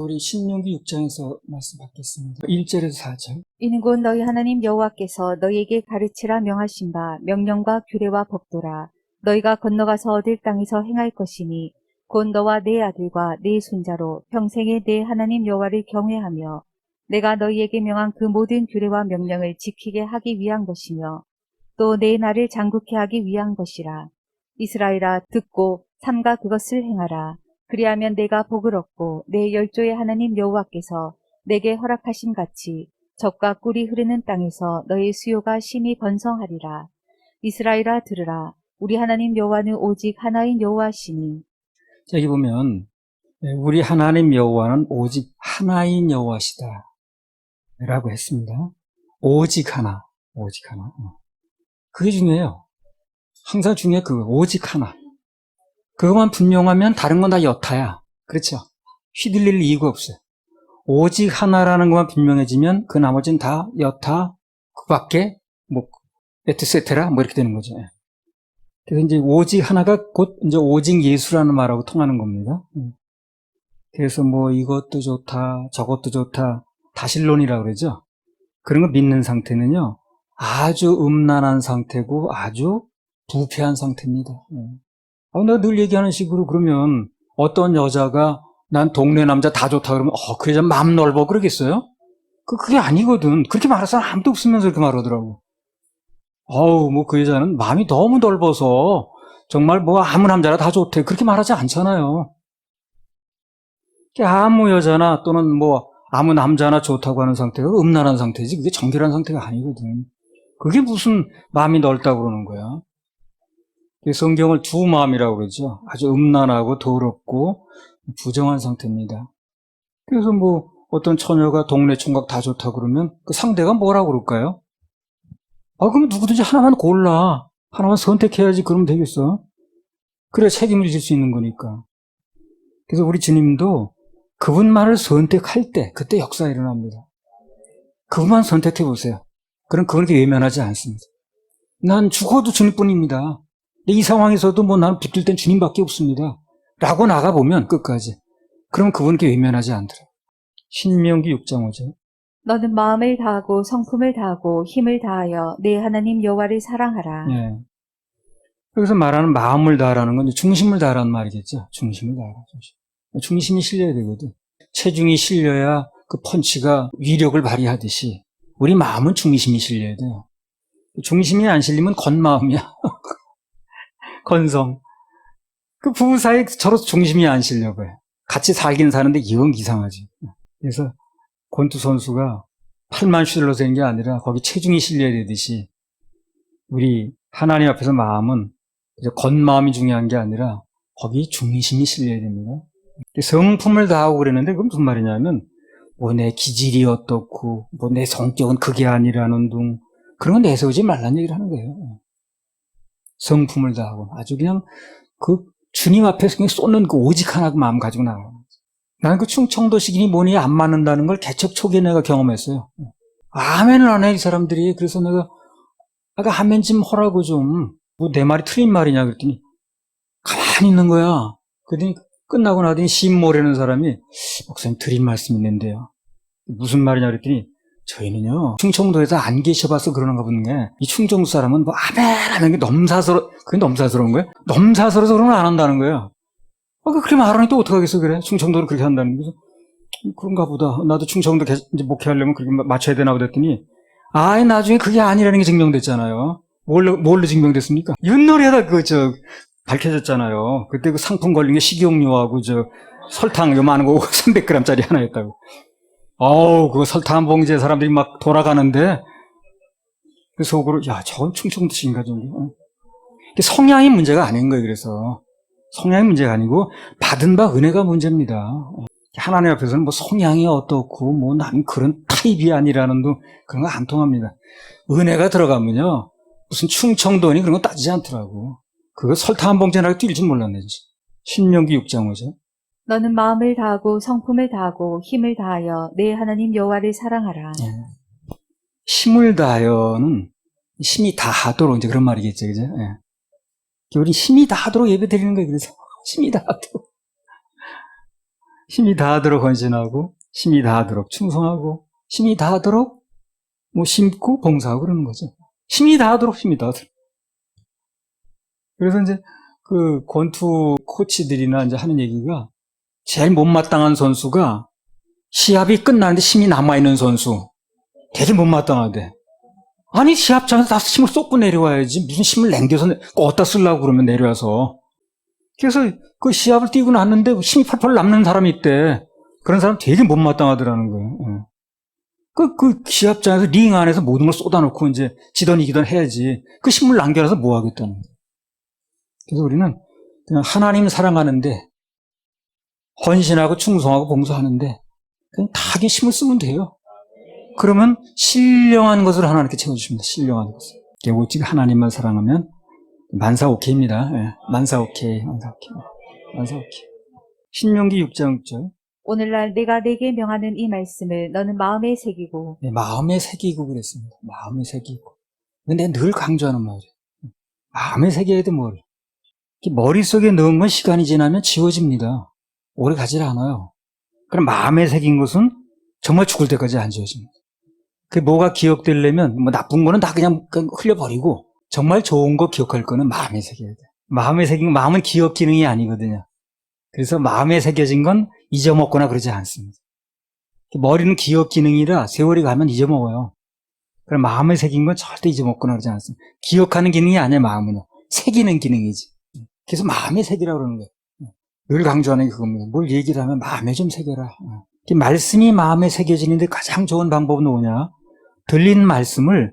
우리 신명기 6장에서 말씀 받겠습니다. 1절에서 4절. 이는 곧 너희 하나님 여호와께서 너희에게 가르치라 명하신 바 명령과 규례와 법도라. 너희가 건너가서 얻을 땅에서 행할 것이니 곧 너와 네 아들과 네 손자로 평생에 네 하나님 여호와를 경외하며 내가 너희에게 명한 그 모든 규례와 명령을 지키게 하기 위한 것이며 또 내 나를 장국케 하기 위한 것이라. 이스라엘아, 듣고 삼가 그것을 행하라. 그리하면 내가 복을 얻고 내 열조의 하나님 여호와께서 내게 허락하신 같이 젖과 꿀이 흐르는 땅에서 너의 수요가 심히 번성하리라. 이스라엘아, 들으라. 우리 하나님 여호와는 오직 하나인 여호와시니. 자, 여기 보면 우리 하나님 여호와는 오직 하나인 여호와시다 라고 했습니다. 오직 하나, 오직 하나. 그게 중요해요. 항상 중요해. 그거 오직 하나. 그것만 분명하면 다른 건 다 여타야. 그렇죠? 휘둘릴 이유가 없어요. 오직 하나라는 것만 분명해지면 그 나머지는 다 여타, 그 밖에 뭐 에트세테라 뭐 이렇게 되는 거죠. 그래서 이제 오직 하나가 곧 이제 오직 예수라는 말하고 통하는 겁니다. 그래서 뭐 이것도 좋다, 저것도 좋다, 다신론이라고 그러죠. 그런 거 믿는 상태는요, 아주 음란한 상태고 아주 부패한 상태입니다. 내가 늘 얘기하는 식으로 그러면 어떤 여자가 난 동네 남자 다 좋다 그러면 그 여자 마음 넓어 그러겠어요? 그게 아니거든. 그렇게 말할 사람 아무도 없으면서 그렇게 말하더라고. 뭐 그 여자는 마음이 너무 넓어서 정말 뭐 아무 남자나 다 좋대. 그렇게 말하지 않잖아요. 아무 여자나 또는 뭐 아무 남자나 좋다고 하는 상태가 음란한 상태지. 그게 정결한 상태가 아니거든. 그게 무슨 마음이 넓다고 그러는 거야. 성경을 두 마음이라고 그러죠. 아주 음란하고 더럽고 부정한 상태입니다. 그래서 뭐 어떤 처녀가 동네 총각 다 좋다 그러면 그 상대가 뭐라고 그럴까요? 그럼 누구든지 하나만 골라. 하나만 선택해야지 그러면 되겠어. 그래 책임을 질 수 있는 거니까. 그래서 우리 주님도 그분만을 선택할 때 그때 역사가 일어납니다. 그분만 선택해 보세요. 그럼 그분에게 외면하지 않습니다. 난 죽어도 주님뿐입니다. 이 상황에서도 뭐 나는 붙들 땐 주님밖에 없습니다. 라고 나가보면 끝까지. 그럼 그분께 외면하지 않더라. 신명기 6장 5절. 너는 마음을 다하고 성품을 다하고 힘을 다하여 내 하나님 여호와를 사랑하라. 네. 여기서 말하는 마음을 다하라는 건 중심을 다하라는 말이겠죠. 중심을 다하라. 중심이 실려야 되거든. 체중이 실려야 그 펀치가 위력을 발휘하듯이 우리 마음은 중심이 실려야 돼요. 중심이 안 실리면 겉마음이야. 건성. 그 부부 사이에 서로 중심이 안 실려고요. 같이 살긴 사는데 영 이상하지. 그래서 권투 선수가 팔만 휘둘러 되는 게 아니라 거기 체중이 실려야 되듯이 우리 하나님 앞에서 마음은 겉마음이 중요한 게 아니라 거기 중심이 실려야 됩니다. 성품을 다하고 그랬는데 그건 무슨 말이냐면 뭐 내 기질이 어떻고 뭐 내 성격은 그게 아니라는 둥 그런 건 내세우지 말라는 얘기를 하는 거예요. 성품을 다하고 아주 그냥 그 주님 앞에서 그냥 쏟는 그 오직 하나 마음 가지고 나가요. 나는 그 충청도식이니 뭐니 안 맞는다는 걸 개척 초기에 내가 경험했어요. 아멘을 안 해, 이 사람들이. 그래서 내가 아멘 좀 하라고 좀. 뭐 내 말이 틀린 말이냐 그랬더니 가만히 있는 거야. 그랬더니 끝나고 나더니 심모라는 사람이 목사님 드린 말씀이 있는데요. 무슨 말이냐 그랬더니 저희는요 충청도에서 안 계셔봐서 그러는가 보네. 이 충청도 사람은 뭐 아멘 하는 게 그게 넘사스러운 거예요? 넘사스러워서 그러면 안 한다는 거예요. 그렇게 말하니 또 어떡하겠어 그래? 충청도는 그렇게 한다는 거죠. 그런가 보다. 나도 충청도 이제 목회하려면 그렇게 맞춰야 되나 보다 했더니 나중에 그게 아니라는 게 증명됐잖아요. 뭘로 증명됐습니까? 윷놀이하다 밝혀졌잖아요. 그때 그 상품 걸린 게 식용유하고 설탕 요만한 거 300g짜리 하나였다고. 그거 설탕 한 봉지에 사람들이 막 돌아가는데 그 속으로 저건 충청도식인가 정도. 성향이 문제가 아닌 거예요. 그래서 성향이 문제가 아니고 받은 바 은혜가 문제입니다. 하나님 앞에서는 뭐 성향이 어떻고 뭐 난 그런 타입이 아니라는 그런 거 안 통합니다. 은혜가 들어가면요 무슨 충청도니 그런 거 따지지 않더라고. 그거 설탕 한 봉지에 나가 뛸 줄 몰랐네. 신명기 6장 5절. 너는 마음을 다하고 성품을 다하고 힘을 다하여 내 하나님 여호와를 사랑하라. 힘을 다하여는 힘이 다하도록 이제 그런 말이겠죠, 그죠? 우리 힘이 다하도록 예배 드리는 거예요. 그래서 힘이 다하도록. 힘이 다하도록 헌신하고, 힘이 다하도록 충성하고, 힘이 다하도록 뭐 심고 봉사하고 그러는 거죠. 힘이 다하도록. 그래서 이제 그 권투 코치들이나 이제 하는 얘기가 제일 못마땅한 선수가 시합이 끝나는데 힘이 남아있는 선수. 되게 못마땅하대. 아니, 시합장에서 다 힘을 쏟고 내려와야지. 무슨 힘을 남겨서 어디다 쓰려고 그러면 내려와서. 그래서 그 시합을 뛰고 났는데 힘이 펄펄 남는 사람이 있대. 그런 사람 되게 못마땅하더라는 거예요. 그 시합장에서 링 안에서 모든 걸 쏟아놓고 이제 지던 이기던 해야지. 그 힘을 남겨놔서 뭐 하겠다는 거예요. 그래서 우리는 그냥 하나님 사랑하는데 헌신하고 충성하고 봉사하는데 그냥 다 힘을 쓰면 돼요. 그러면 신령한 것을 하나님께 채워주십니다. 신령한 것을. 오직 하나님만 사랑하면 만사오케이입니다. 예, 만사오케이. 신명기 6장 6절. 오늘날 내가 내게 명하는 이 말씀을 너는 마음에 새기고 네, 마음에 새기고 그랬습니다. 마음에 새기고. 근데 내가 늘 강조하는 말이에요. 마음에 새겨야 돼, 뭘. 머릿속에 넣은 건 시간이 지나면 지워집니다. 오래 가지 않아요. 그럼 마음에 새긴 것은 정말 죽을 때까지 안 지워집니다. 그게 뭐가 기억되려면, 뭐 나쁜 거는 다 그냥 흘려버리고, 정말 좋은 거 기억할 거는 마음에 새겨야 돼. 마음에 새긴 건, 마음은 기억 기능이 아니거든요. 그래서 마음에 새겨진 건 잊어먹거나 그러지 않습니다. 머리는 기억 기능이라 세월이 가면 잊어먹어요. 그럼 마음에 새긴 건 절대 잊어먹거나 그러지 않습니다. 기억하는 기능이 아니야, 마음은요. 새기는 기능이지. 그래서 마음에 새기라고 그러는 거예요. 늘 강조하는 게 그겁니다. 뭘 얘기를 하면 마음에 좀 새겨라. 말씀이 마음에 새겨지는데 가장 좋은 방법은 뭐냐? 들린 말씀은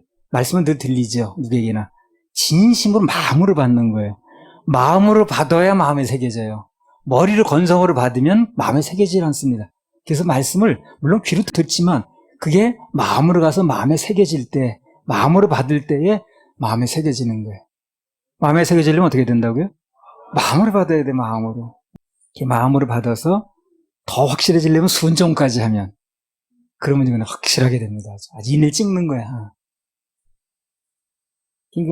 늘 들리죠. 누구에게나. 진심으로 마음으로 받는 거예요. 마음으로 받아야 마음에 새겨져요. 머리를 건성으로 받으면 마음에 새겨지지 않습니다. 그래서 말씀을 물론 귀로 듣지만 그게 마음으로 가서 마음에 새겨질 때, 마음으로 받을 때에 마음에 새겨지는 거예요. 마음에 새겨지려면 어떻게 된다고요? 마음으로 받아야 돼, 마음으로. 마음으로 받아서 더 확실해지려면 순종까지 하면, 그러면 이건 확실하게 됩니다. 아주 인을 찍는 거야.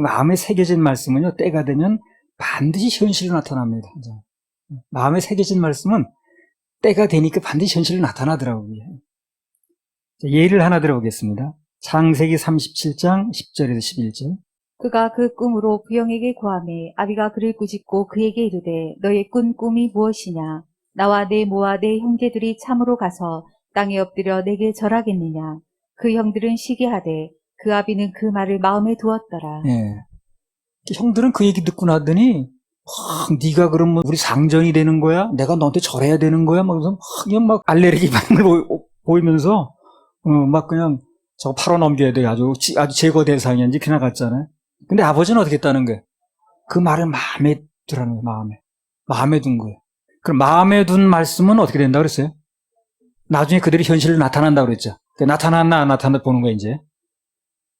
마음에 새겨진 말씀은요, 때가 되면 반드시 현실로 나타납니다. 마음에 새겨진 말씀은 때가 되니까 반드시 현실로 나타나더라고요. 예를 하나 들어보겠습니다. 창세기 37장 10절에서 11절. 그가 그 꿈으로 부영에게 고하매 아비가 그를 꾸짖고 그에게 이르되 너의 꾼 꿈이 무엇이냐? 나와 내 모와 내 형제들이 참으로 가서 땅에 엎드려 내게 절하겠느냐? 그 형들은 시기하되 그 아비는 그 말을 마음에 두었더라. 예. 형들은 그 얘기 듣고 나더니 네가 그러면 우리 상전이 되는 거야? 내가 너한테 절해야 되는 거야? 막 알레르기 반응을 보이면서 막 그냥 저거 팔아 넘겨야 돼. 아주 제거 대상이야. 이제 그냥 갔잖아요. 근데 아버지는 어떻게 했다는 거예요? 그 말을 마음에 두라는 거예요. 마음에 둔 거예요. 그럼 마음에 둔 말씀은 어떻게 된다고 그랬어요? 나중에 그들이 현실로 나타난다고 그랬죠. 나타났나 안 나타났나 보는 거예요, 이제.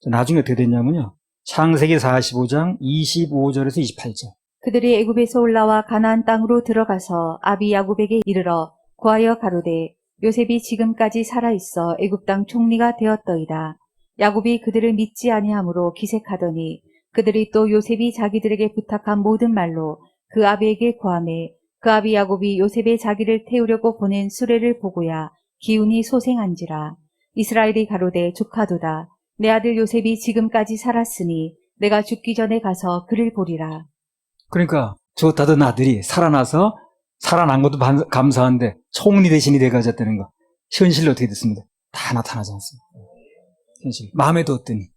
나중에 어떻게 됐냐면요. 창세기 45장 25절에서 28절. 그들이 애굽에서 올라와 가나안 땅으로 들어가서 아비 야곱에게 이르러 고하여 가로되 요셉이 지금까지 살아있어 애굽 땅 총리가 되었더이다. 야곱이 그들을 믿지 아니하므로 기색하더니 그들이 또 요셉이 자기들에게 부탁한 모든 말로 그 아비에게 고하매 그 아비 야곱이 요셉의 자기를 태우려고 보낸 수레를 보고야 기운이 소생한지라. 이스라엘이 가로되 조카도다. 내 아들 요셉이 지금까지 살았으니 내가 죽기 전에 가서 그를 보리라. 그러니까 좋다던 아들이 살아나서 살아난 것도 감사한데 총리 대신이 돼가졌다는 거. 현실로 어떻게 됐습니다? 다 나타나지 않습니다. 현실. 마음에 두었더니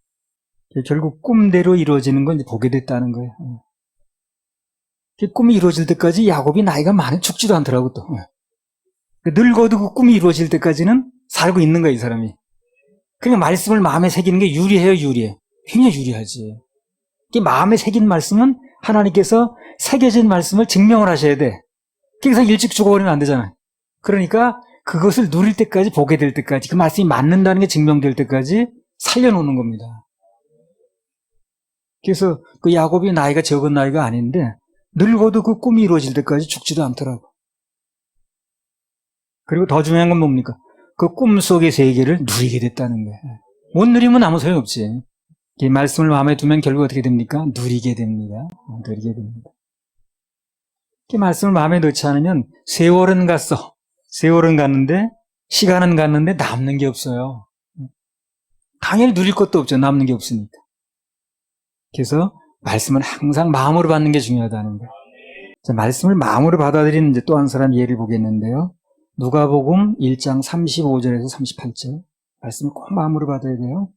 결국 꿈대로 이루어지는 건 이제 보게 됐다는 거예요. 꿈이 이루어질 때까지 야곱이 나이가 많이 죽지도 않더라고 또. 늙어도 그 꿈이 이루어질 때까지는 살고 있는 거야 이 사람이. 그러니까 말씀을 마음에 새기는 게 유리해요, 유리해. 굉장히 유리하지. 마음에 새긴 말씀은 하나님께서 새겨진 말씀을 증명을 하셔야 돼. 그래서 일찍 죽어버리면 안 되잖아요. 그러니까 그것을 누릴 때까지, 보게 될 때까지, 그 말씀이 맞는다는 게 증명될 때까지 살려놓는 겁니다. 그래서 그 야곱이 나이가 적은 나이가 아닌데 늙어도 그 꿈이 이루어질 때까지 죽지도 않더라고. 그리고 더 중요한 건 뭡니까? 그 꿈속의 세계를 누리게 됐다는 거예요. 못 누리면 아무 소용없지. 이 말씀을 마음에 두면 결국 어떻게 됩니까? 누리게 됩니다. 누리게 됩니다. 이 말씀을 마음에 넣지 않으면 세월은 갔어. 세월은 갔는데, 시간은 갔는데 남는 게 없어요. 당연히 누릴 것도 없죠. 남는 게 없으니까. 그래서 말씀은 항상 마음으로 받는 게 중요하다는 거예요. 자, 말씀을 마음으로 받아들이는 이제 또 한 사람 예를 보겠는데요. 누가복음 1장 35절에서 38절. 말씀을 꼭 마음으로 받아야 돼요.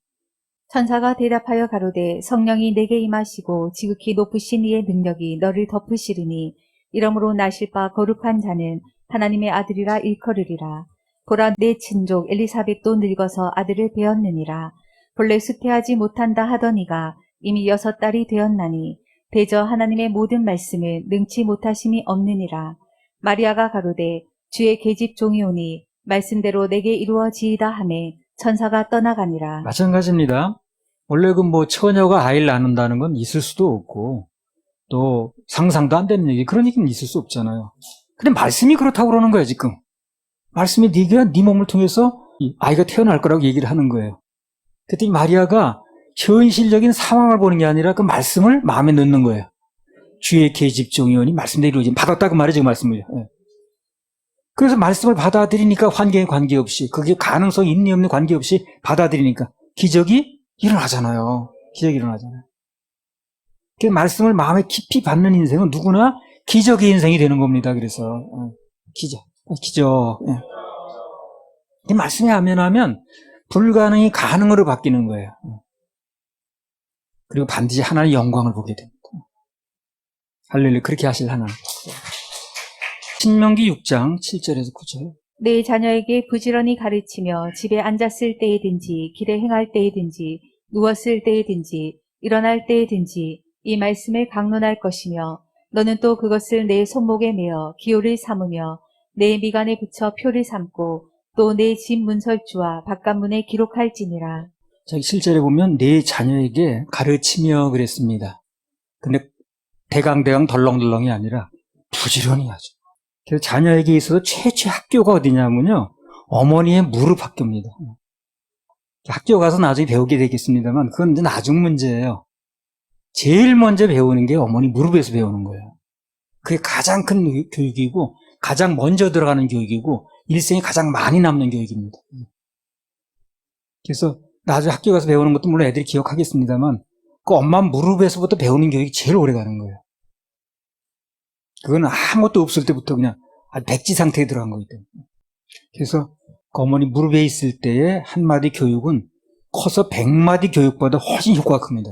천사가 대답하여 가로되 성령이 내게 임하시고 지극히 높으신 이의 능력이 너를 덮으시리니 이러므로 나실 바 거룩한 자는 하나님의 아들이라 일컬으리라. 보라 내 친족 엘리사벳도 늙어서 아들을 배었느니라. 본래 수태하지 못한다 하더니가 이미 6달이 되었나니 대저 하나님의 모든 말씀을 능치 못하심이 없느니라. 마리아가 가로되 주의 계집 종이 오니 말씀대로 내게 이루어지이다 하매 천사가 떠나가니라. 마찬가지입니다. 원래 그 뭐 처녀가 아이를 낳는다는 건 있을 수도 없고 또 상상도 안 되는 얘기, 그런 얘기는 있을 수 없잖아요. 근데 말씀이 그렇다고 그러는 거예요, 지금. 말씀이 네가 네 몸을 통해서 이 아이가 태어날 거라고 얘기를 하는 거예요. 그랬더니 마리아가 현실적인 상황을 보는 게 아니라 그 말씀을 마음에 넣는 거예요. 주의 계집 종이오니 말씀대로 이루어지면 받았다고 말이죠, 그 말씀을요. 예. 그래서 말씀을 받아들이니까 환경에 관계없이, 그게 가능성이 있니 없니 관계없이 받아들이니까 기적이 일어나잖아요. 기적이 일어나잖아요. 그 말씀을 마음에 깊이 받는 인생은 누구나 기적의 인생이 되는 겁니다. 그래서 기적. 예. 이 말씀이 하면 불가능이 가능으로 바뀌는 거예요. 그리고 반드시 하나님의 영광을 보게 됩니다. 할렐루야, 그렇게 하실 하나님. 신명기 6장 7절에서 9절. 내 자녀에게 부지런히 가르치며 집에 앉았을 때에든지 길에 행할 때에든지 누웠을 때에든지 일어날 때에든지 이 말씀을 강론할 것이며 너는 또 그것을 내 손목에 메어 기호를 삼으며 내 미간에 붙여 표를 삼고 또 내 집 문설주와 바깥문에 기록할지니라. 저기 7절에 보면 내 자녀에게 가르치며 그랬습니다. 근데 대강대강 덜렁덜렁이 아니라 부지런히 하죠. 그래서 자녀에게 있어서 최초의 학교가 어디냐면요, 어머니의 무릎 학교입니다. 학교 가서 나중에 배우게 되겠습니다만 그건 이제 나중 문제예요. 제일 먼저 배우는 게 어머니 무릎에서 배우는 거예요. 그게 가장 큰 교육이고 가장 먼저 들어가는 교육이고 일생에 가장 많이 남는 교육입니다. 그래서 나중에 학교 가서 배우는 것도 물론 애들이 기억하겠습니다만 그 엄마 무릎에서부터 배우는 교육이 제일 오래 가는 거예요. 그건 아무것도 없을 때부터 그냥 백지 상태에 들어간 거기 때문에. 그래서 그 어머니 무릎에 있을 때의 한마디 교육은 커서 100마디 교육보다 훨씬 효과가 큽니다.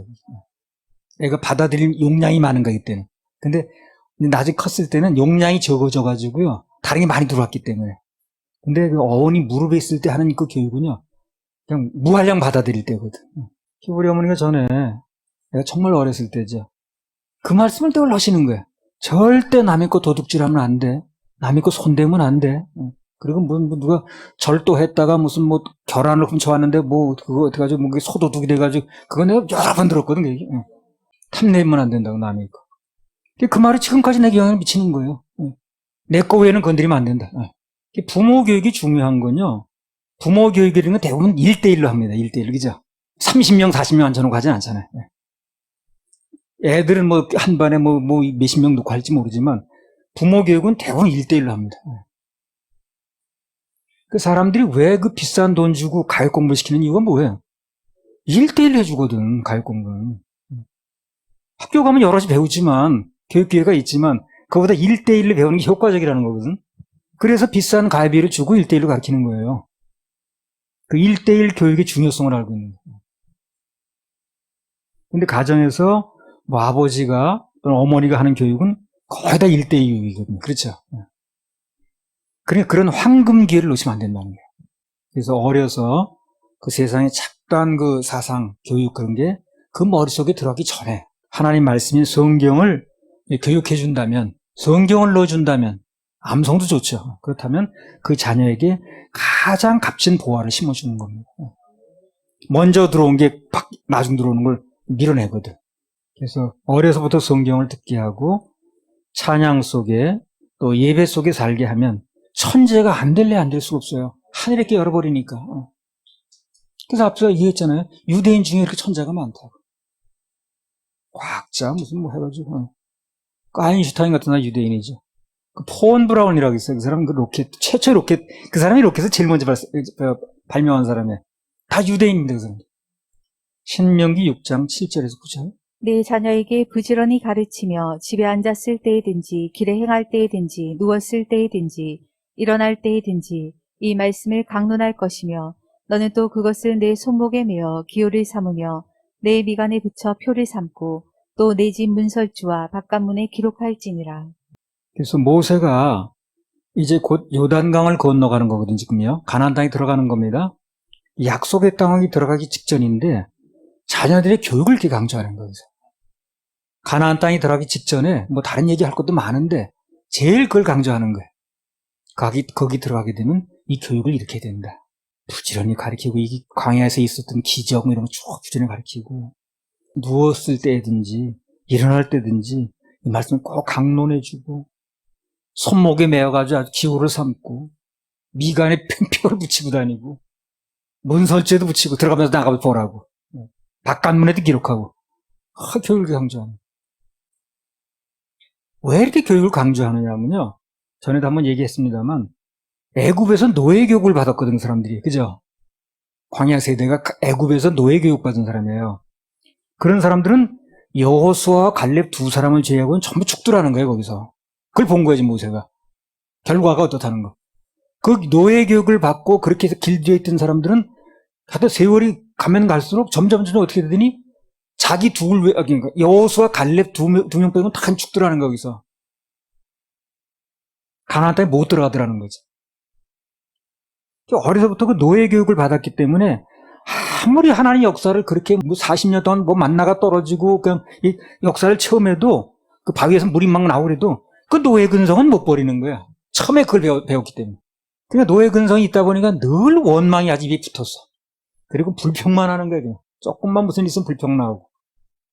애가 받아들일 용량이 많은 거기 때문에. 근데 나중에 컸을 때는 용량이 적어져가지고요, 다른 게 많이 들어왔기 때문에. 근데 그 어머니 무릎에 있을 때 하는 그 교육은요, 그냥 무한량 받아들일 때거든. 우리 어머니가 전에, 내가 정말 어렸을 때죠, 그 말씀을 늘 하시는 거예요. 절대 남의 거 도둑질하면 안 돼. 남의 거 손대면 안 돼. 그리고 뭐 누가 절도했다가 무슨 뭐 결혼을 훔쳐왔는데 뭐 그거 어떻게 가지고 뭐 소도둑이 돼가지고 그거 내가 여러 번 들었거든. 그게. 탐내면 안 된다고, 남의 거. 그 말이 지금까지 내게 영향을 미치는 거예요. 내 거 외에는 건드리면 안 된다. 부모 교육이 중요한 건요, 부모 교육이라는 건 대부분 1대1로 합니다. 1대1, 그죠? 30명, 40명 앉혀놓고 하진 않잖아요. 애들은 뭐 한 반에 뭐 몇십 명 놓고 할지 모르지만 부모 교육은 대부분 1대1로 합니다. 그 사람들이 왜 그 비싼 돈 주고 가역 공부를 시키는 이유가 뭐예요? 1대1 해주거든, 가역 공부는. 학교 가면 여럿이 배우지만, 교육 기회가 있지만, 그보다 1대1로 배우는 게 효과적이라는 거거든. 그래서 비싼 가입비를 주고 1대1로 가르치는 거예요. 그 1대1 교육의 중요성을 알고 있는 거예요. 근데 가정에서 뭐 아버지가 또는 어머니가 하는 교육은 거의 다 1대1 교육이거든요. 그렇죠? 그러니까 그런 황금 기회를 놓치면 안 된다는 거예요. 그래서 어려서 그 세상의 잡다한 그 사상, 교육 그런 게 그 머릿속에 들어가기 전에 하나님 말씀인 성경을 교육해 준다면, 성경을 넣어준다면, 암송도 좋죠. 그렇다면 그 자녀에게 가장 값진 보화를 심어주는 겁니다. 먼저 들어온 게 나중 들어오는 걸 밀어내거든. 그래서 어려서부터 성경을 듣게 하고 찬양 속에 또 예배 속에 살게 하면 천재가 안 될래 안 될 수가 없어요. 하늘에 깨 열어버리니까. 그래서 앞서 얘기했잖아요. 유대인 중에 이렇게 천재가 많다고. 과학자 무슨 뭐 해가지고. 아인슈타인 같은 나 유대인이죠. 그 폰 브라운이라고 있어요. 그 사람 그 로켓, 최초의 로켓, 그 사람이 로켓을 제일 먼저 발명한 사람이에요. 다 유대인인데, 그 사람. 신명기 6장 7절에서 9절. 내 자녀에게 부지런히 가르치며 집에 앉았을 때에든지 길에 행할 때에든지 누웠을 때에든지 일어날 때에든지 이 말씀을 강론할 것이며 너는 또 그것을 내 손목에 메어 기호를 삼으며 내 미간에 붙여 표를 삼고 또 내 집 문설주와 바깥문에 기록할지니라. 그래서 모세가 이제 곧 요단강을 건너가는 거거든요, 지금요. 가나안 땅에 들어가는 겁니다. 약속의 땅에 들어가기 직전인데 자녀들의 교육을 이렇게 강조하는 거예요. 가나안 땅에 들어가기 직전에 뭐 다른 얘기할 것도 많은데 제일 그걸 강조하는 거예요. 거기 들어가게 되면 이 교육을 이렇게 된다. 부지런히 가르치고 이 광야에서 있었던 기적 이런 거 쭉 부지런히 가르치고 누웠을 때든지 일어날 때든지 이 말씀을 꼭 강론해주고 손목에 메어가지고 아주 기호를 삼고 미간에 표를 붙이고 다니고 문설주에도 붙이고 들어가면서 나가면서 보라고 바깥문에도 기록하고 교육을 강조하는. 왜 이렇게 교육을 강조하느냐면요. 전에도 한번 얘기했습니다만 애굽에서 노예 교육을 받았거든요, 사람들이. 그죠? 광야 세대가 애굽에서 노예 교육 받은 사람이에요. 그런 사람들은 여호수아와 갈렙 두 사람을 제외하고는 전부 죽더라는 거예요, 거기서. 그걸 본 거예요, 모세가. 결과가 어떻다는 거. 그 노예 교육을 받고 그렇게 해서 길들여 있던 사람들은 하여튼 세월이 가면 갈수록 점점 어떻게 되더니 자기 그러니까 여호수아 갈렙 두 명 빼고는 다 죽더라는 거, 거기서. 가나안 땅에 못 들어가더라는 거지. 어려서부터 그 노예 교육을 받았기 때문에 아무리 하나님 역사를 그렇게 뭐 40년 동안 뭐 만나가 떨어지고 그냥 이 역사를 처음 해도 그 바위에서 물이 막 나오래도 그 노예 근성은 못 버리는 거야. 처음에 그걸 배웠기 때문에. 그러니까 노예 근성이 있다 보니까 늘 원망이 아주 입에 붙었어. 그리고 불평만 하는 거예요. 조금만 무슨 일 있으면 불평 나오고.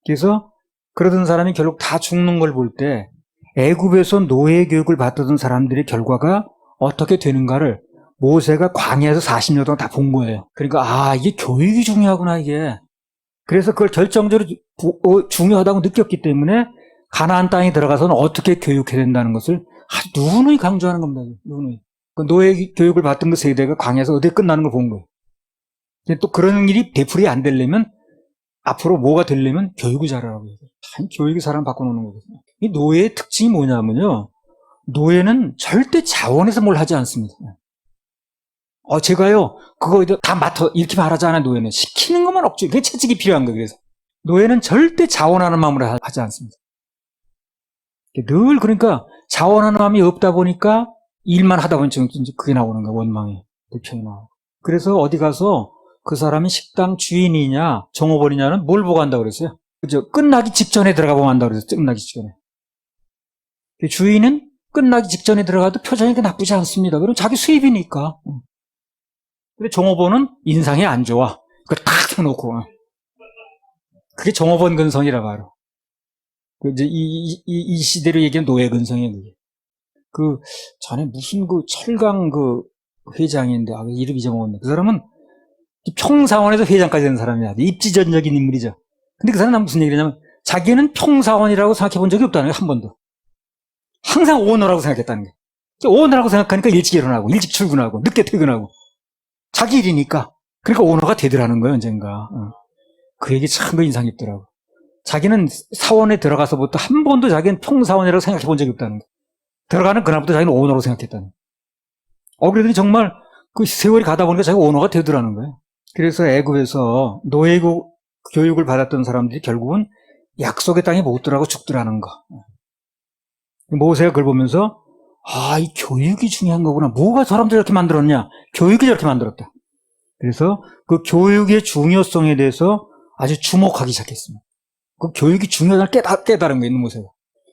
그래서 그러던 사람이 결국 다 죽는 걸 볼 때 애굽에서 노예 교육을 받던 사람들의 결과가 어떻게 되는가를 모세가 광야에서 40년 동안 다 본 거예요. 그러니까 이게 교육이 중요하구나 이게. 그래서 그걸 결정적으로 중요하다고 느꼈기 때문에 가나안 땅에 들어가서는 어떻게 교육해야 된다는 것을 아주 누누이 강조하는 겁니다. 누누이. 그 노예 교육을 받던 그 세대가 광야에서 어떻게 끝나는 걸 본 거예요. 또 그런 일이 되풀이 안 되려면 앞으로 뭐가 되려면 교육을 잘하라고 해요. 참 교육이 사람 바꿔놓는 거거든요. 이 노예의 특징이 뭐냐면요. 노예는 절대 자원해서 뭘 하지 않습니다. 제가요, 그거 다 맡아, 이렇게 말하잖아요, 노예는. 시키는 것만 없죠. 그게 채찍이 필요한 거예요, 그래서. 노예는 절대 자원하는 마음으로 하지 않습니다. 늘 그러니까 자원하는 마음이 없다 보니까 일만 하다 보니 이제 그게 나오는 거예요, 원망이. 불평이 나오고. 그래서 어디 가서 그 사람이 식당 주인이냐, 종업원이냐는 뭘 보고 한다고 그랬어요? 그죠? 끝나기 직전에 들어가 보면 한다고 그랬어요, 끝나기 직전에. 주인은 끝나기 직전에 들어가도 표정이 나쁘지 않습니다. 그럼 자기 수입이니까. 근데 종업원은 인상이 안 좋아. 그걸 탁 해놓고. 그게 종업원 근성이라 바로. 이제 이 시대로 얘기하면 노예 근성이에요, 그게. 전에 무슨 철강 회장인데, 이름 잊어먹었네. 그 사람은 평사원에서 회장까지 된 사람이야. 입지전적인 인물이죠. 근데 그 사람은 무슨 얘기를 하냐면, 자기는 평사원이라고 생각해 본 적이 없다는 거예요, 한 번도. 항상 오너라고 생각했다는 거예요. 오너라고 생각하니까 일찍 일어나고, 일찍 출근하고, 늦게 퇴근하고. 자기 일이니까. 그러니까 오너가 되더라는 거예요, 언젠가. 그 얘기 참 인상 깊더라고. 자기는 사원에 들어가서부터 한 번도 자기는 평사원이라고 생각해 본 적이 없다는 거예요. 들어가는 그날부터 자기는 오너로 생각했다는 거예요. 그러더니 정말 그 세월이 가다 보니까 자기가 오너가 되더라는 거예요. 그래서 애굽에서 노예 교육을 받았던 사람들이 결국은 약속의 땅에 못 들어가고 죽더라는 거. 모세가 그걸 보면서 이 교육이 중요한 거구나. 뭐가 사람들을 이렇게 만들었냐? 교육이 저렇게 만들었다. 그래서 그 교육의 중요성에 대해서 아주 주목하기 시작했습니다. 그 교육이 중요하다는 깨달은 거예요, 모세가.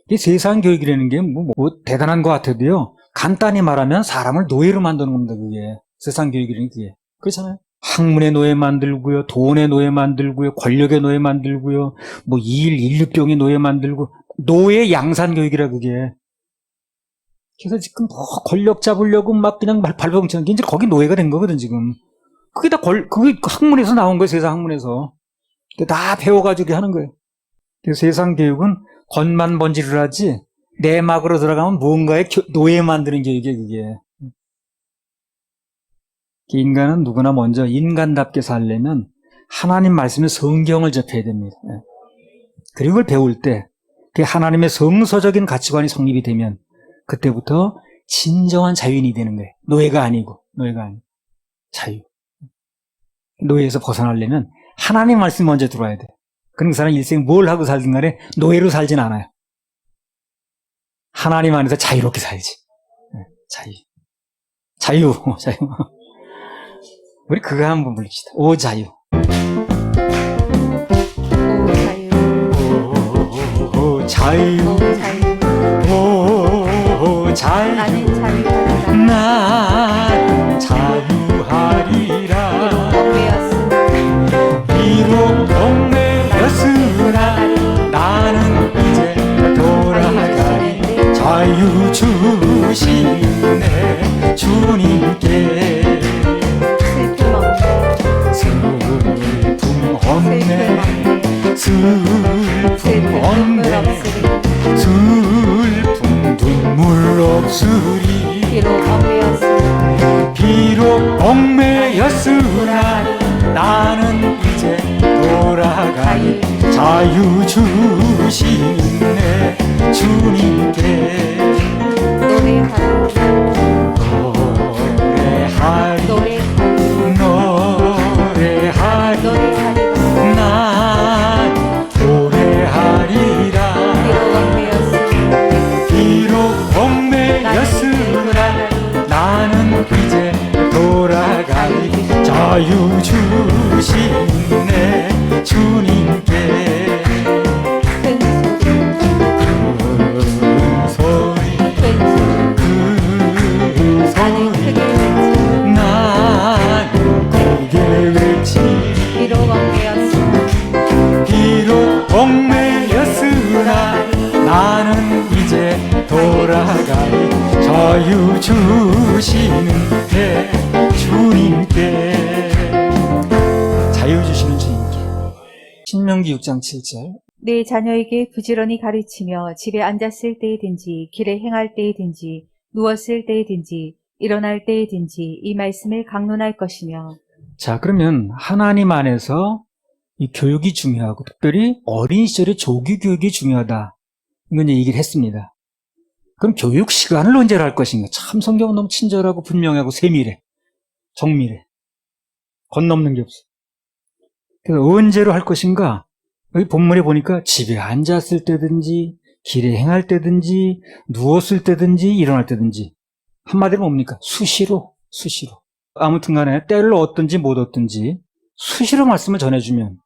이 세상 교육이라는 게 뭐 대단한 것 같아도요, 간단히 말하면 사람을 노예로 만드는 겁니다, 그게. 세상 교육이라는 게. 그렇잖아요. 학문의 노예 만들고요, 돈의 노예 만들고요, 권력의 노예 만들고요, 인류병의 노예 만들고, 노예 양산 교육이라, 그게. 그래서 지금 권력 잡으려고 막 그냥 발버둥치는 게 이제 거기 노예가 된 거거든, 지금. 그게 그게 학문에서 나온 거예요, 세상 학문에서. 다 배워가지고 하는 거예요. 그래서 세상 교육은 겉만 번지를 하지, 내막으로 들어가면 뭔가의 노예 만드는 교육이에요, 그게. 인간은 누구나 먼저 인간답게 살려면 하나님 말씀의 성경을 접해야 됩니다. 그리고 그걸 배울 때 그 하나님의 성서적인 가치관이 성립이 되면 그때부터 진정한 자유인이 되는 거예요. 노예가 아니고 자유. 노예에서 벗어나려면 하나님 말씀 먼저 들어야 돼. 그런 사람 일생 뭘 하고 살든 간에 노예로 살진 않아요. 하나님 안에서 자유롭게 살지. 자유. 우리 그거 한번 부릅시다. 오 자유. 오 자유, 오 자유. 오 자유. 나는 자유하리라. 난 자유하리라. 비록 얽매였으나 나는 이제 돌아가리. 자유 주시네 주님께. 슬픔 없네. 슬픔 눈물 없으리. 비록 얽매였으나 나는 이제 돌아가리. 자유 주시네 주님께. 노래하리. 난 노래하리라. 비록 얽매였으나 나는 이제 돌아가리. 자유 주시네 주님께. 큰 소리 난 크게 외치리. 비록 얽매였으나 나는 이제 돌아가리. 자유 주시는 주님께. 자유 주시는 주님께. 신명기 6장 7절. 내 자녀에게 부지런히 가르치며 집에 앉았을 때이든지 길에 행할 때이든지 누웠을 때이든지 일어날 때이든지 이 말씀을 강론할 것이며. 자, 그러면 하나님 안에서 이 교육이 중요하고 특별히 어린 시절의 조기 교육이 중요하다. 이건 이제 얘기를 했습니다. 그럼 교육 시간을 언제 할 것인가? 참 성경은 너무 친절하고 분명하고 세밀해. 정밀해. 건넘는 게 없어. 그래서 언제로 할 것인가? 여기 본문에 보니까 집에 앉았을 때든지 길에 행할 때든지 누웠을 때든지 일어날 때든지. 한마디로 뭡니까? 수시로. 아무튼 간에 때를 얻든지 못 얻든지 수시로 말씀을 전해주면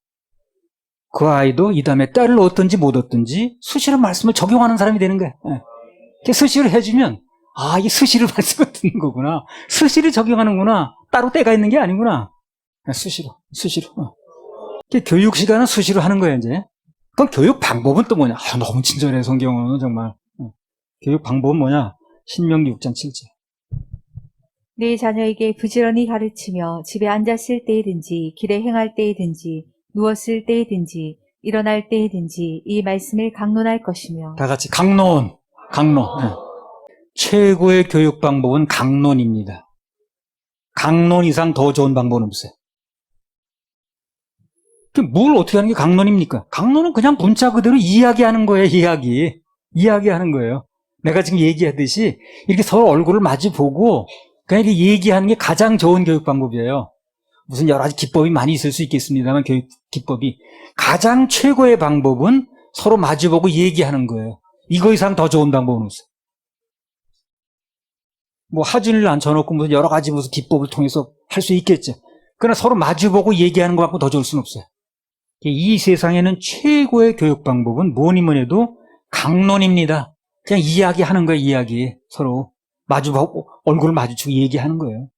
그 아이도 이 다음에 때를 얻든지 못 얻든지 수시로 말씀을 적용하는 사람이 되는 거야. 수시로 해주면 아, 이게 수시로 말씀을 듣는 거구나. 수시로 적용하는구나. 따로 때가 있는 게 아니구나. 수시로. 교육 시간은 수시로 하는 거야, 이제. 그럼 교육 방법은 또 뭐냐? 아, 너무 친절해, 성경은 정말. 교육 방법은 뭐냐? 신명기 6장 7절. 내 자녀에게 부지런히 가르치며 집에 앉았을 때이든지 길에 행할 때이든지 누웠을 때이든지 일어날 때이든지 이 말씀을 강론할 것이며. 다 같이 강론. 최고의 교육 방법은 강론입니다. 강론 이상 더 좋은 방법은 없어요. 뭘 어떻게 하는 게 강론입니까? 강론은 그냥 문자 그대로 이야기하는 거예요, 이야기하는 거예요. 내가 지금 얘기하듯이 이렇게 서로 얼굴을 마주 보고 그냥 이렇게 얘기하는 게 가장 좋은 교육 방법이에요. 무슨 여러 가지 기법이 많이 있을 수 있겠습니다만 교육 기법이 가장 최고의 방법은 서로 마주보고 얘기하는 거예요. 이거 이상 더 좋은 방법은 없어요. 뭐 하진을 앉혀놓고 무슨 여러 가지 무슨 기법을 통해서 할 수 있겠죠. 그러나 서로 마주보고 얘기하는 것 갖고 더 좋을 수는 없어요. 이 세상에는 최고의 교육 방법은 뭐니 해도 강론입니다. 그냥 이야기하는 거예요, 이야기. 서로 마주보고 얼굴을 마주치고 얘기하는 거예요.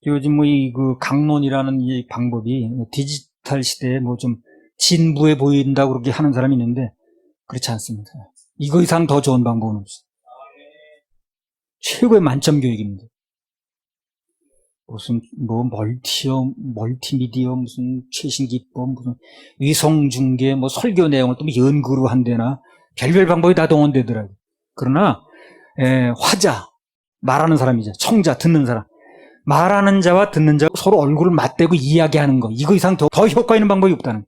요즘 그 강론이라는 이 방법이 디지털 시대에 좀 진부해 보인다고 그렇게 하는 사람이 있는데 그렇지 않습니다. 이거 이상 더 좋은 방법은 없어요. 최고의 만점 교육입니다. 무슨 멀티미디어 무슨 최신 기법 무슨 위성 중계 설교 내용을 또 연구로 한대나 별별 방법이 다 동원되더라고요. 그러나 화자, 말하는 사람이죠. 청자, 듣는 사람. 말하는 자와 듣는 자 서로 얼굴을 맞대고 이야기하는 거. 이거 이상 더 효과 있는 방법이 없다는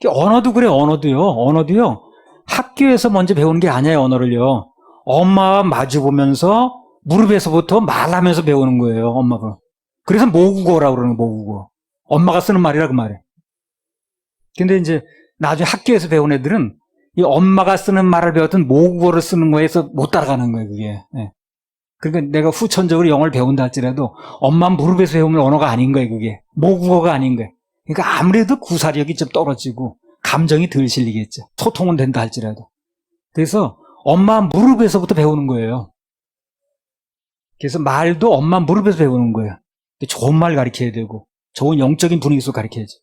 거예요. 언어도 그래, 언어도요. 학교에서 먼저 배우는 게 아니에요, 언어를요. 엄마와 마주보면서 무릎에서부터 말하면서 배우는 거예요, 엄마가. 그래서 모국어라고 그러는 거예요, 모국어. 엄마가 쓰는 말이라 그 말이에요. 근데 이제 나중에 학교에서 배운 애들은 이 엄마가 쓰는 말을 배웠던 모국어를 쓰는 거에서 못 따라가는 거예요, 그게. 예. 그러니까 내가 후천적으로 영어를 배운다 할지라도 엄마 무릎에서 배우는 언어가 아닌 거예요, 그게. 모국어가 아닌 거예요. 그러니까 아무래도 구사력이 좀 떨어지고 감정이 덜 실리겠죠. 소통은 된다 할지라도. 그래서 엄마 무릎에서부터 배우는 거예요. 그래서 말도 엄마 무릎에서 배우는 거예요. 좋은 말 가르쳐야 되고 좋은 영적인 분위기 속에서 가르쳐야지.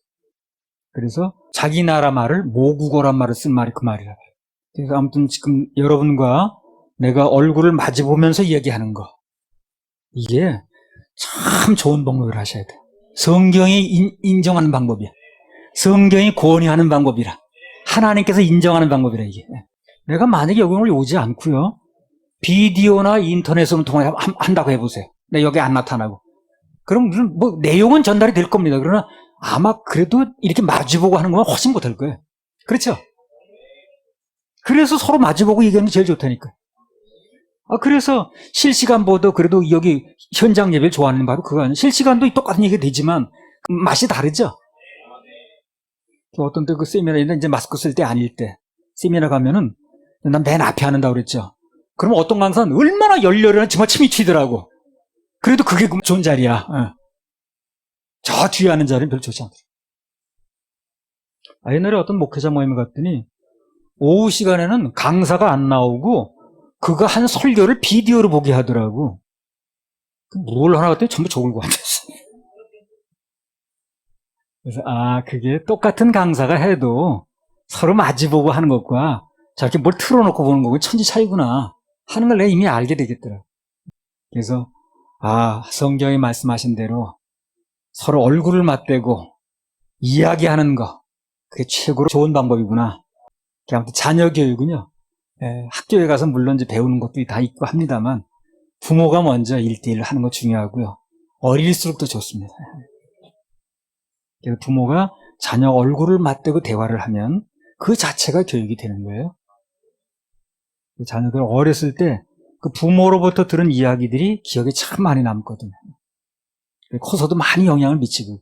그래서 자기 나라 말을 모국어란 말을 쓴 말이 그 말이라고. 그래서 아무튼 지금 여러분과 내가 얼굴을 마주보면서 이야기하는 거, 이게 참 좋은 방법을 하셔야 돼. 성경이 인정하는 방법이야. 성경이 권유하는 방법이라. 하나님께서 인정하는 방법이라, 이게. 내가 만약에 여기 오늘 오지 않고요, 비디오나 인터넷으로 통화한다고 해보세요. 내가 여기 안 나타나고. 그럼 무슨 뭐 내용은 전달이 될 겁니다. 그러나 아마 그래도 이렇게 마주보고 하는 건 훨씬 못할 거예요. 그렇죠? 그래서 서로 마주보고 얘기하는 게 제일 좋다니까. 그래서 실시간 보도 그래도 여기 현장 예배를 좋아하는 바로 그거 아니에요. 실시간도 똑같은 얘기가 되지만 맛이 다르죠? 어떤 때 그 세미나에 이제 마스크 쓸 때 아닐 때 세미나 가면은 난 맨 앞에 하는다고 그랬죠. 그러면 어떤 강사는 얼마나 열렬하나 정말 침이 튀더라고. 그래도 그게 좋은 자리야. 저 뒤에 하는 자리는 별로 좋지 않더라고. 옛날에 어떤 목회자 모임에 갔더니 오후 시간에는 강사가 안 나오고 그가 한 설교를 비디오로 보게 하더라고. 뭘 하나 갔더니 전부 조글고 앉았어. 그래서 그게 똑같은 강사가 해도 서로 마주보고 하는 것과 저렇게 뭘 틀어놓고 보는 거고 천지 차이구나 하는 걸 내가 이미 알게 되겠더라. 그래서 성경이 말씀하신 대로 서로 얼굴을 맞대고 이야기하는 거, 그게 최고로 좋은 방법이구나. 아무튼 자녀 교육은요, 학교에 가서 물론 이제 배우는 것도 다 있고 합니다만 부모가 먼저 1대1 하는 거 중요하고요. 어릴수록 더 좋습니다. 그래서 부모가 자녀 얼굴을 맞대고 대화를 하면 그 자체가 교육이 되는 거예요. 자녀들 어렸을 때 그 부모로부터 들은 이야기들이 기억에 참 많이 남거든요. 커서도 많이 영향을 미치고.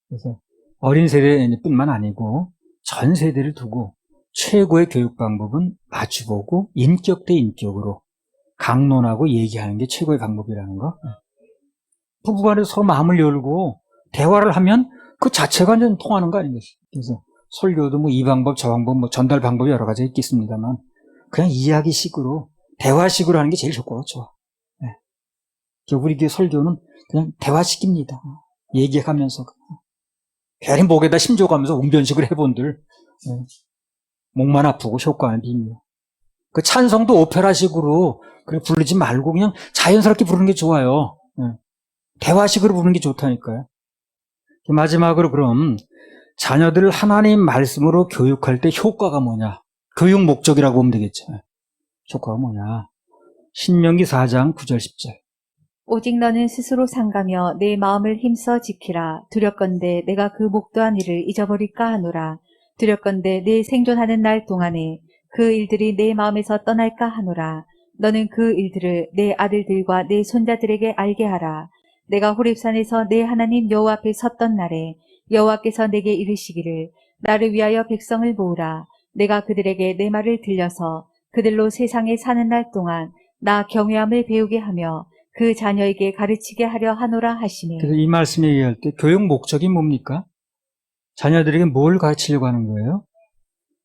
그래서 어린 세대뿐만 아니고 전 세대를 두고 최고의 교육 방법은 마주보고 인격 대 인격으로 강론하고 얘기하는 게 최고의 방법이라는 거. 부부간에 서로 마음을 열고 대화를 하면 그 자체가 완전 통하는 거 아니겠어요? 그래서 설교도 뭐 이 방법 저 방법 뭐 전달 방법이 여러 가지 있겠습니다만 그냥 이야기식으로 대화식으로 하는 게 제일 효과가 좋아. 우리 교회 설교는 그냥 대화식입니다. 얘기하면서 괜히 목에다 심줘가면서 웅변식을 해본들 목만 아프고 효과는 비밀. 그 찬성도 오페라식으로 그래 부르지 말고 그냥 자연스럽게 부르는 게 좋아요. 대화식으로 부르는 게 좋다니까요. 마지막으로 그럼 자녀들을 하나님 말씀으로 교육할 때 효과가 뭐냐? 교육 목적이라고 보면 되겠죠. 효과가 뭐냐? 신명기 4장 9절 10절. 오직 너는 스스로 상가며 내 마음을 힘써 지키라. 두렵건대 내가 그 목도한 일을 잊어버릴까 하노라. 두렵건대 내 생존하는 날 동안에 그 일들이 내 마음에서 떠날까 하노라. 너는 그 일들을 내 아들들과 내 손자들에게 알게 하라. 내가 호렙산에서 내 하나님 여호와 앞에 섰던 날에 여호와께서 내게 이르시기를 나를 위하여 백성을 모으라. 내가 그들에게 내 말을 들려서 그들로 세상에 사는 날 동안 나 경외함을 배우게 하며 그 자녀에게 가르치게 하려 하노라 하시네. 그래서 이 말씀 얘기할 때 교육 목적이 뭡니까? 자녀들에게 뭘 가르치려고 하는 거예요?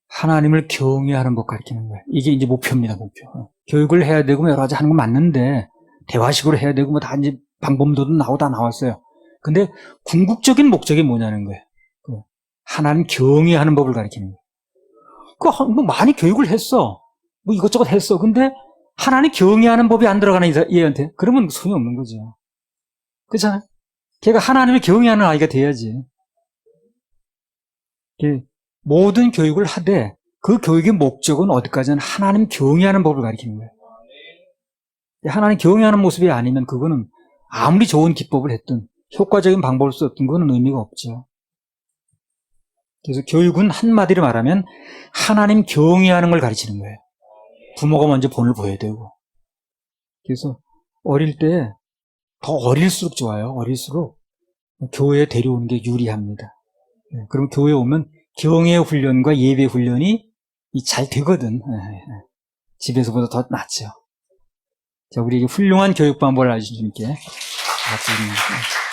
하나님을 경외하는 법 가르치는 거예요. 이게 이제 목표입니다, 목표. 교육을 해야 되고 여러 가지 하는 건 맞는데 대화식으로 해야 되고 뭐 다 이제 방법도 다 나왔어요. 근데 궁극적인 목적이 뭐냐는 거예요. 하나님 경외하는 법을 가르치는 거예요. 뭐 많이 교육을 했어. 뭐 이것저것 했어. 근데 하나님 경외하는 법이 안 들어가는 얘한테 그러면 소용없는 거죠. 그렇잖아요? 걔가 하나님을 경외하는 아이가 돼야지. 모든 교육을 하되 그 교육의 목적은 어디까지는 하나님 경외하는 법을 가르치는 거예요. 하나님 경외하는 모습이 아니면 그거는 아무리 좋은 기법을 했든 효과적인 방법을 썼던 건 의미가 없죠. 그래서 교육은 한마디로 말하면 하나님 경외하는 걸 가르치는 거예요. 부모가 먼저 본을 보여야 되고. 그래서 어릴 때 더 어릴수록 좋아요. 어릴수록 교회에 데려오는 게 유리합니다. 그럼 교회에 오면 경외 훈련과 예배 훈련이 잘 되거든. 집에서보다 더 낫죠. 자, 우리에게 훌륭한 교육 방법을 알려준 주님께 박수 드립니다.